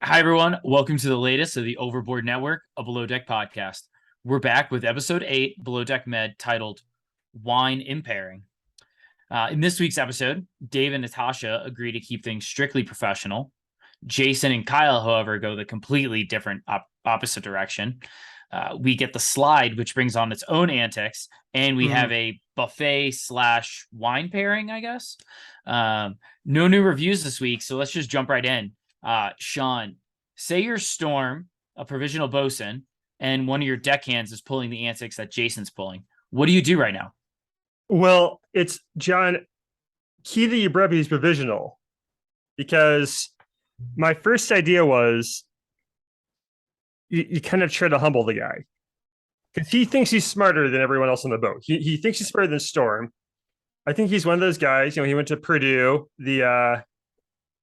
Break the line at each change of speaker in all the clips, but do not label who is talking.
Hi, everyone. Welcome to the latest of the Overboard Network, a Below Deck podcast. We're back with episode 8, Below Deck Med, titled Wine Impairing. In this week's episode, Dave and Natasha agree to keep things strictly professional. Jason and Kyle, however, go the completely different opposite direction. We get the slide, which brings on its own antics, and we have a buffet slash wine pairing, I guess. No new reviews this week, so let's just jump right in. Sean, say you're Storm, a provisional bosun, and one of your deckhands is pulling the antics that Jason's pulling. What do you do right now?
Well, it's John. Key that you brought me is provisional because my first idea was you kind of try to humble the guy because he thinks he's smarter than everyone else on the boat. He thinks he's smarter than Storm. I think he's one of those guys. He went to Purdue, the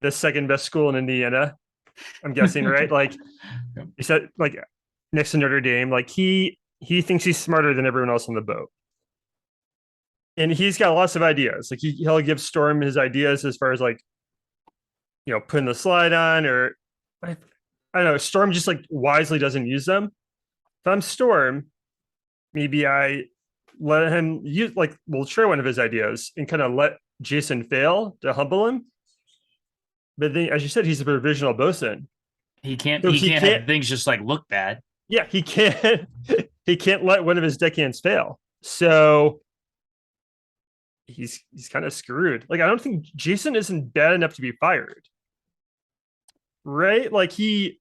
second best school in Indiana. I'm guessing, right? Like he said, like next to Notre Dame. Like he thinks he's smarter than everyone else on the boat. And he's got lots of ideas. Like he'll give Storm his ideas as far as like, putting the slide on, or I don't know. Storm just like wisely doesn't use them. If I'm Storm, maybe I let him use we'll try one of his ideas and kind of let Jason fail to humble him. But then, as you said, he's a provisional bosun,
He can't.
so
He
he
can't
can't.
have things just like look bad.
Yeah, he can't. He can't let one of his deckhands fail. So he's kind of screwed. Like I don't think Jason isn't bad enough to be fired, right? I think,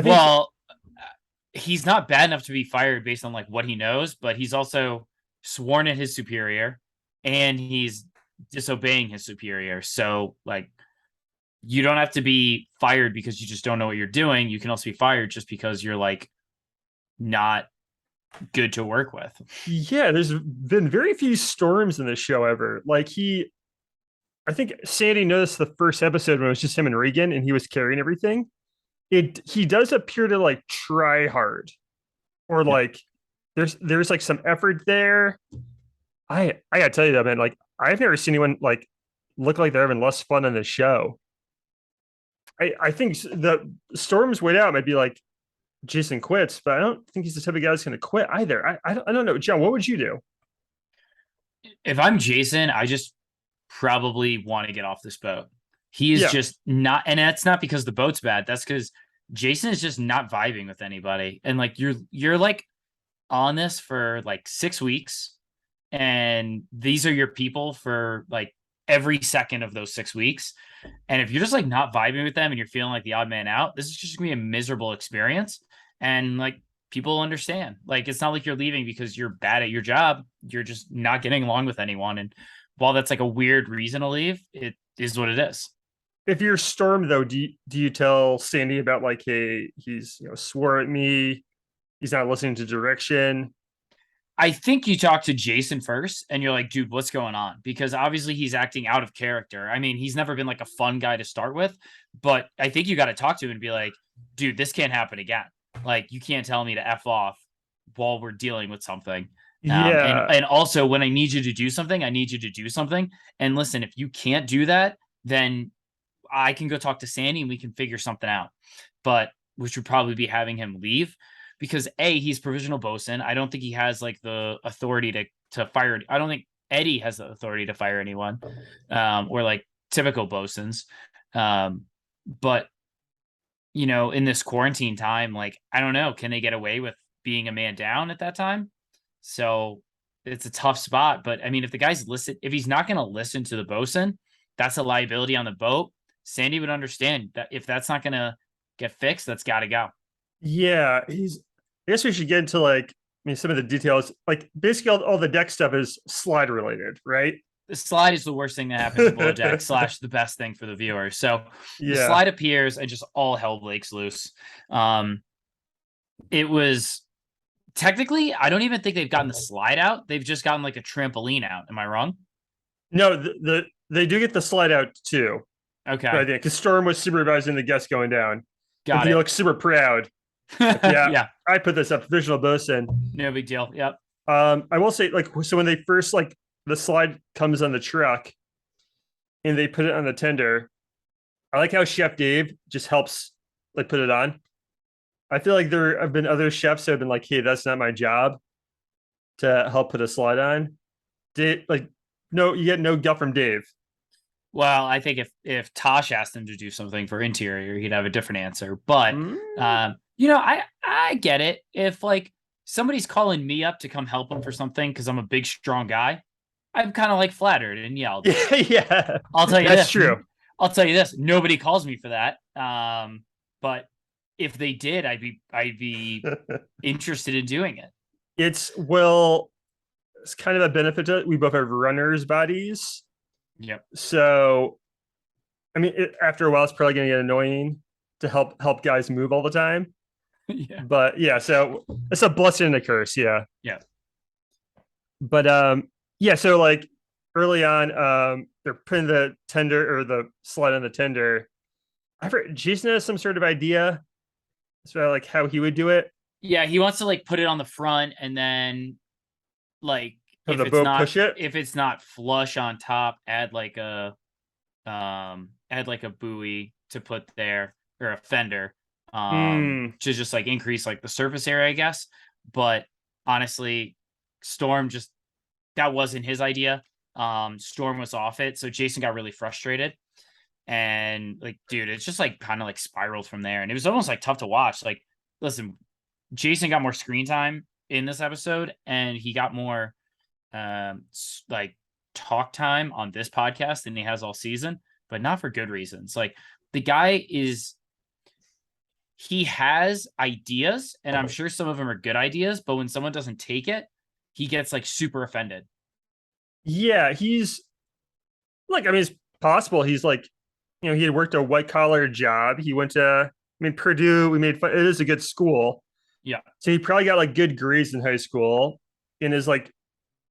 Well, he's not bad enough to be fired based on like what he knows, but he's also sworn at his superior, and he's disobeying his superior. So like you don't have to be fired because you just don't know what you're doing. You can also be fired just because you're like not good to work with.
yeah, there's been very few Storms in this show ever. I think Sandy noticed the first episode when it was just him and Regan, and he was carrying everything. He does appear to like try hard, or
Yeah.
like there's like some effort there. I gotta tell you though, man, like I've never seen anyone like look like they're having less fun on the show. I think the Storm's way out might be like Jason quits, but I don't think he's the type of guy that's going to quit either. I don't know, John. What would you do?
If I'm Jason, I just probably want to get off this boat. He is
Yeah,
just not, and that's not because the boat's bad. That's because Jason is just not vibing with anybody. And like you're like on this for like 6 weeks, and these are your people for like every second of those 6 weeks. And if you're just like not vibing with them and you're feeling like the odd man out, this is just gonna be a miserable experience. And like people understand. Like it's not like you're leaving because you're bad at your job. You're just not getting along with anyone. And while that's like a weird reason to leave, it is what it is.
if you're Storm though, do you tell Sandy about like, hey, he's swore at me, he's not listening to direction?
I think you talk to Jason first and you're like, dude, what's going on? Because obviously he's acting out of character. I mean, he's never been like a fun guy to start with, but I think you got to talk to him and be like, dude, this can't happen again. Like, you can't tell me to F off while we're dealing with something. And
Yeah,
and also when I need you to do something, I need you to do something. And listen, if you can't do that, then I can go talk to Sandy and we can figure something out. But which would probably be having him leave because he's provisional bosun. I don't think he has like the authority to fire. I don't think Eddie has the authority to fire anyone, or like typical bosuns. But in this quarantine time, like I don't know, can they get away with being a man down at that time? So it's a tough spot. But I mean, if he's not going to listen to the bosun, that's a liability on the boat. Sandy would understand that if that's not going to get fixed, that's got to go.
yeah. I guess we should get into some of the details. Like basically, all the deck stuff is slide related, right?
The slide is the worst thing that happens in Below Deck slash the best thing for the viewer. So the
Yeah.
slide appears and just all hell breaks loose. Um, it was technically, I don't even think they've gotten the slide out. They've just gotten like a trampoline out. Am I wrong?
No, they do get the slide out too.
Okay,
Right, yeah, because Storm was supervising the guests going down, and
got
he
it.
looks super proud. Like, yeah,
Yeah,
I put this up, provisional bosun.
no big deal. Yep.
I will say, so when they first the slide comes on the truck and they put it on the tender, I like how Chef Dave just helps like put it on. I feel like there have been other chefs who have been like, "Hey, that's not my job to help put a slide on." Dave, like, no, you get no gut from Dave.
Well, I think if Tosh asked him to do something for interior, he'd have a different answer. But
Mm.
I get it. If like somebody's calling me up to come help them for something because I'm a big strong guy, I'm kind of like flattered, and yeah, I'll do it.
Yeah, yeah,
I'll tell you
that's
this.
true.
I'll tell you this. Nobody calls me for that. But if they did, I'd be interested in doing it.
It's well, it's kind of a benefit to it. We both have runners' bodies,
Yep.
so I mean, after a while, it's probably going to get annoying to help guys move all the time.
Yeah.
But yeah, so it's a blessing and a curse. Yeah,
Yeah.
but yeah. So like early on, they're putting the tender or the slide on the tender. I heard Jason has some sort of idea, so like how he would do it.
Yeah. He wants to like put it on the front and then like
Have the boat push it.
if it's not flush on top, add like a buoy to put there or a fender
Mm,
to just like increase like the surface area, I guess. But honestly, Storm just that wasn't his idea. Storm was off it, so Jason got really frustrated. And like, dude, it's just like kind of like spiraled from there. And it was almost like tough to watch. Like, listen, Jason got more screen time in this episode, and he got more like talk time on this podcast than he has all season, but not for good reasons. Like the guy is he has ideas, and I'm sure some of them are good ideas, but when someone doesn't take it, he gets like super offended.
yeah, he's like, I mean, it's possible he's like, he had worked a white collar job. He went to, I mean, Purdue. We made fun. It is a good school,
Yeah.
so he probably got like good grades in high school. And is like,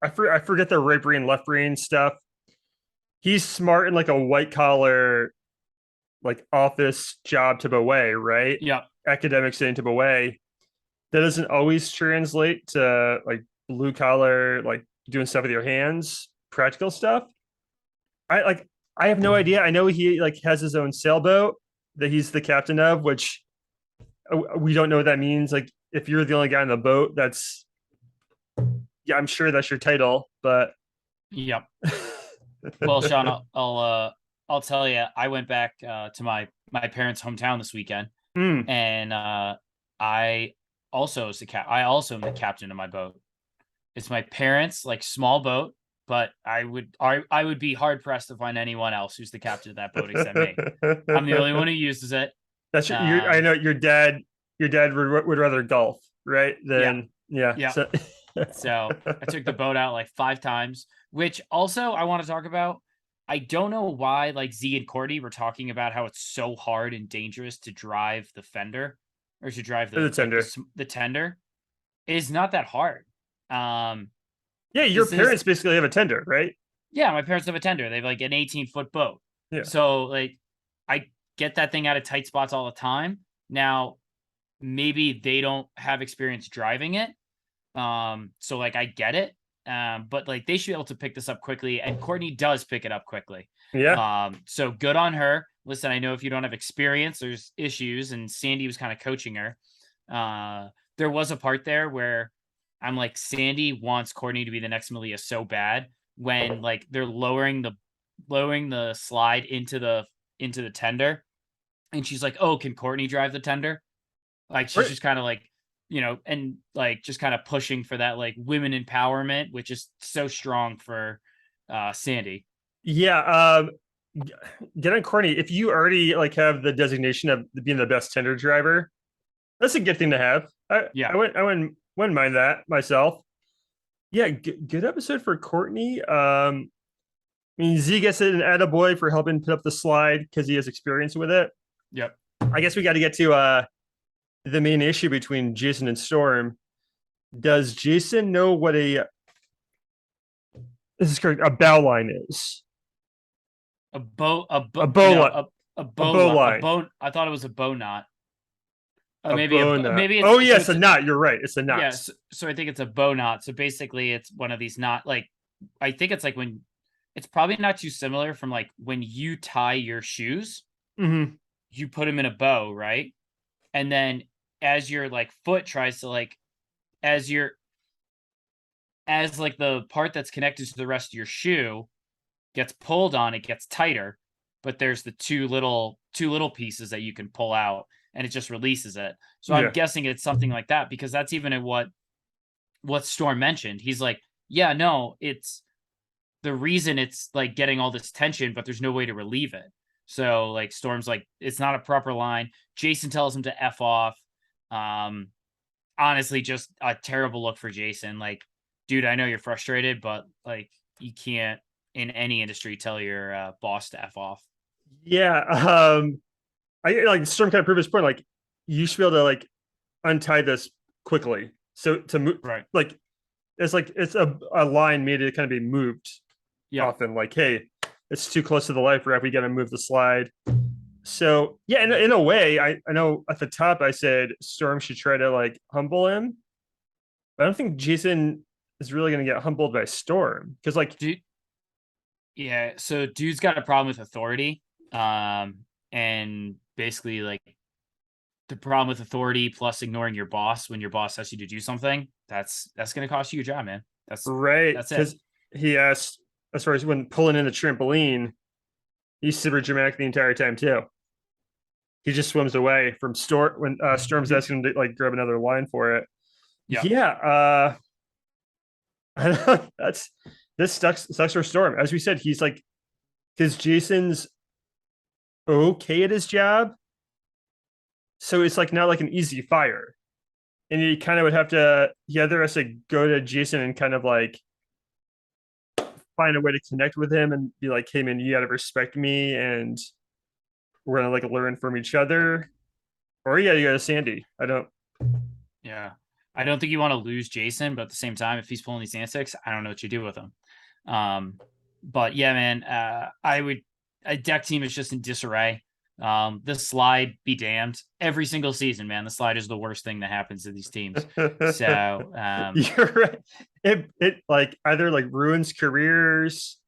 I forget the right brain, left brain stuff. He's smart in like a white collar, like office job type of way, right?
Yeah.
Academic setting type of way. That doesn't always translate to like blue collar, like doing stuff with your hands, practical stuff. I like I have no idea. I know he like has his own sailboat that he's the captain of, which we don't know what that means. Like if you're the only guy on the boat, that's yeah, I'm sure that's your title, but
Yep. Well, Sean, I'll tell you, I went back to my parents' hometown this weekend,
mm,
and I I also am the captain of my boat. It's my parents' like small boat, but I would be hard pressed to find anyone else who's the captain of that boat except me. I'm the only one who uses it.
that's your, I know your dad. Your dad would rather golf, right?
Yeah,
Than yeah.
yeah.
So
So I took the boat out like 5 times, which also I want to talk about. I don't know why like Z and Courtney were talking about how it's so hard and dangerous to drive the fender or to drive
the
the like
tender.
the tender. It is not that hard. Um,
Yeah, your
this is
parents basically have a tender, right?
Yeah, my parents have a tender. They have like an 18-foot boat.
Yeah.
So like I get that thing out of tight spots all the time. Now, maybe they don't have experience driving it. So like I get it. But like they should be able to pick this up quickly, and Courtney does pick it up quickly.
Yeah.
So good on her. Listen, I know if you don't have experience, there's issues, and Sandy was kind of coaching her. There was a part there where I'm like, Sandy wants Courtney to be the next Malia so bad when like they're lowering the slide into the tender, and she's like, "Oh, can Courtney drive the tender?" Like she's
Right.
just kind of like, and like just kind of pushing for that like women empowerment, which is so strong for Sandy.
Yeah. Get on Courtney. If you already like have the designation of being the best tender driver, that's a good thing to have. I
Yeah.
I wouldn't mind that myself. Yeah, good episode for Courtney. I mean, Z gets an attaboy for helping put up the slide because he has experience with it.
Yep.
I guess we got to get to the main issue between Jason and Storm. Does Jason know what a this is correct a bow line is? A bow line.
A
A
bow
bow
lo- a
line.
bow. I thought it was a bow knot.
A bow knot.
Maybe
Oh
it's so
yes,
it's
a knot. You're right. It's a knot.
yeah. So I think it's a bow knot. So basically, it's one of these knot like I think it's like when it's probably not too similar from like when you tie your shoes,
Mm-hmm.
you put them in a bow, right? and then as your like foot tries to like as your as like the part that's connected to the rest of your shoe gets pulled on, it gets tighter, but there's the two little pieces that you can pull out and it just releases it. So I'm
Yeah.
guessing it's something like that because that's even at what Storm mentioned. He's like, yeah, no, it's the reason it's like getting all this tension, but there's no way to relieve it. So like Storm's like, it's not a proper line. Jason tells him to F off. Um, honestly, just a terrible look for Jason. Like, dude, I know you're frustrated, but like you can't in any industry tell your boss to F off.
Yeah. I like Storm kind of proved his point. Like, you should be able to like untie this quickly. So to move,
Right.
like it's a line made to kind of be moved
Yeah.
often. Like, hey, it's too close to the life wrap. We got to move the slide. So yeah, in a way, I know at the top I said Storm should try to like humble him, but I don't think Jason is really going to get humbled by Storm because like
Dude, yeah. So dude's got a problem with authority. And basically like the problem with authority plus ignoring your boss when your boss asks you to do something, that's gonna cost you your job, man.
right
That's it.
because he asked as far as when pulling in the trampoline, he's super dramatic the entire time too. He just swims away from Storm when Storm's asking him to like grab another line for it.
Yeah.
Yeah, I know that's this sucks for Storm. As we said, he's like because Jason's okay at his job, so it's like not like an easy fire, and he kind of would have to he either has to go to Jason and kind of like find a way to connect with him and be like, hey man, you gotta respect me, and we're gonna like learn from each other, or yeah, you go to Sandy. I don't.
Yeah. I don't think you want to lose Jason, but at the same time, if he's pulling these antics, I don't know what you do with him. Um, but yeah, man, I would a deck team is just in disarray. The slide be damned. Every single season, man, the slide is the worst thing that happens to these teams. So
You're right. It like either like ruins careers.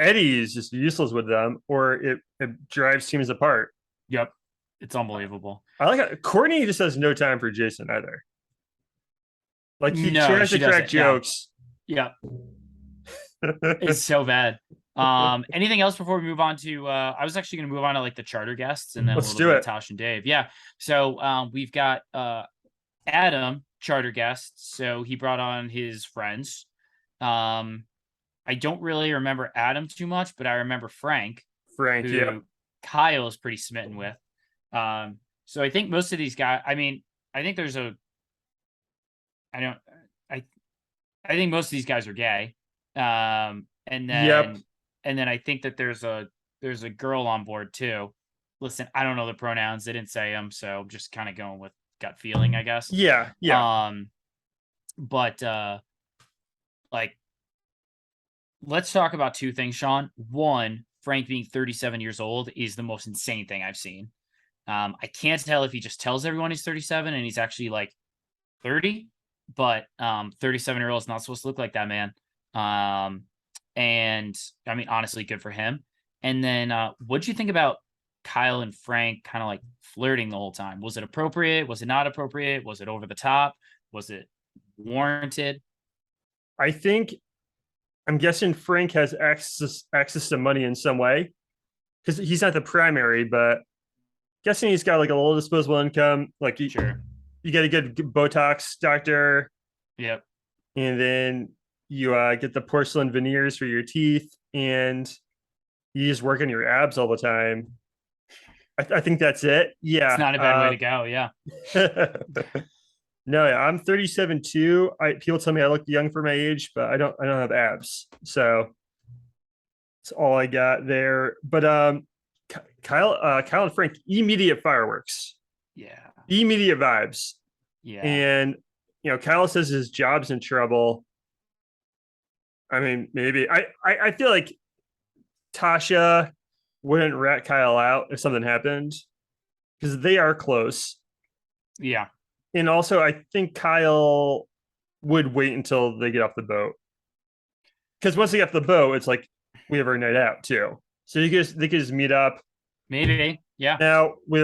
Eddie's just useless with them, or it drives teams apart.
yep, it's unbelievable.
I like it. Courtney just has no time for Jason either. Like he
No,
tries
she
to crack
doesn't. Yeah.
jokes.
Yeah. It's so bad. Anything else before we move on to I was actually gonna move on to like the charter guests and then a
Let's
little
do
bit of
it.
Tosh and Dave. Yeah. So we've got Adam charter guest. So he brought on his friends. Um I don't really remember Adam too much, but I remember Frank,
Frank, yeah.
who Kyle is pretty smitten with. So I think most of these guys, I mean, I think there's a I don't I I think most of these guys are gay. And
Yep.
then I think that there's a girl on board too. Listen, I don't know the pronouns. They didn't say them, so I'm just kind of going with gut feeling, I guess.
Yeah. Yeah.
Um, but like let's talk about two things, Sean. One, Frank being 37 years old is the most insane thing I've seen. I can't tell if he just tells everyone he's 37 and he's actually like 30, but 37-year-old is not supposed to look like that, man. And I mean, honestly, good for him. And then what'd you think about Kyle and Frank kind of like flirting the whole time? Was it appropriate? Was it not appropriate? Was it over the top? Was it warranted?
I think I'm guessing Frank has access to money in some way because he's not the primary, but guessing he's got like a little disposable income. Like
Sure.
you get a good Botox doctor,
Yep.
and then you get the porcelain veneers for your teeth, and you just work on your abs all the time. I think that's it.
It's
Yeah.
not a bad way to go. Yeah.
No, yeah, I'm 37 too. People tell me I look young for my age, but I don't have abs. So that's all I got there. But Kyle and Frank, immediate fireworks,
Yeah.
immediate vibes.
Yeah.
And Kyle says his job's in trouble. I mean, maybe I feel like Tasha wouldn't rat Kyle out if something happened because they are close.
Yeah.
And also, I think Kyle would wait until they get off the boat because once they get off the boat, it's like we have our night out too. So they could just meet up
Maybe. Yeah.
now with